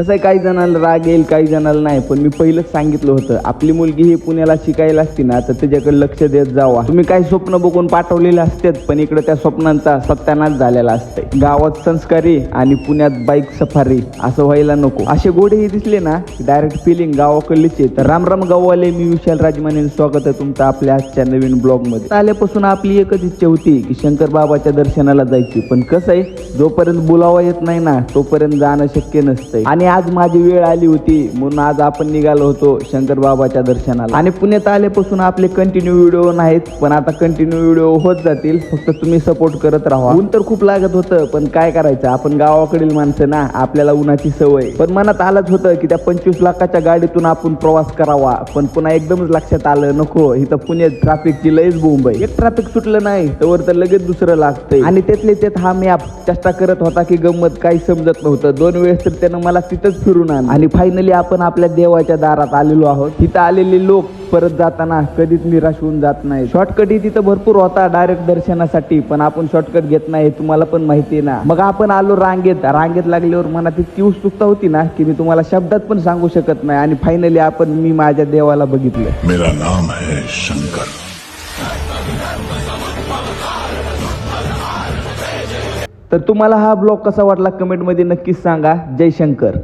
कसं काही जणांना राग येईल, काही जणांना नाही, पण मी पहिलंच सांगितलं होतं आपली मुलगी ही पुण्याला शिकायला असती ना तर त्याच्याकडे लक्ष देत जावा. तुम्ही काही स्वप्न बघून पाठवलेले असतात, पण इकडे त्या स्वप्नांचा सत्यानाश झालेला असते. गावात संस्कारी आणि पुण्यात बाईक सफारी असं व्हायला नको. असे गोडेही दिसले ना डायरेक्ट फिलिंग गावाकडलीच आहे. तर राम राम गाववाले, मी विशाल राजमाने, स्वागत आहे तुमचं आपल्या आजच्या नवीन ब्लॉग मध्ये. आल्यापासून आपली एकच इच्छा होती की शंकर बाबाच्या दर्शनाला जायची, पण कसं आहे जोपर्यंत बोलावा येत नाही ना तोपर्यंत जाणं शक्य नसतंय. आणि आज माझी वेळ आली होती म्हणून आज आपण निघालो होतो शंकर बाबाच्या दर्शनाला. आणि पुण्यात आल्यापासून आपले कंटिन्यू व्हिडिओ नाहीत, पण आता कंटिन्यू व्हिडिओ होत जातील, फक्त तुम्ही सपोर्ट करत राहा. ऊन तर खूप लागत होतं, पण काय करायचं, आपण गावाकडील माणसं ना, आपल्याला उन्हाची सवय. पण मनात आलंच होतं की त्या 25 लाखाच्या गाडीतून आपण प्रवास करावा, पण पुन्हा एकदमच लक्षात आलं नको, इथं पुण्यात ट्रॅफिकची लयच बोंब आहे. एक ट्रॅफिक सुटलं नाही तर लगेच दुसरं लागतंय. आणि त्यातले त्यात हा मॅप चेष्टा करत होता की गंमत काही समजत नव्हतं. 2 वेळेस तर त्यानं मला तिथंच फिरून आणलं. आणि फायनली आपण आपल्या देवाच्या दारात आलेलो आहोत. तिथं आलेले लोक परत जाताना कधीच निराश होऊन जात नाही. शॉर्टकट ही तिथं भरपूर होता डायरेक्ट दर्शनासाठी, पण आपण शॉर्टकट घेत नाही, तुम्हाला पण माहिती आहे ना. मग आपण आलो रांगेत लागल्यावर मनात इतकी उत्सुकता होती ना की मी तुम्हाला शब्दात पण सांगू शकत नाही. आणि फायनली मी माझ्या देवाला बघितलं. मेरा नाम है शंकर. तर तुम्हाला हा ब्लॉग कसा वाटला कमेंट मध्ये नक्कीच सांगा. जय शंकर.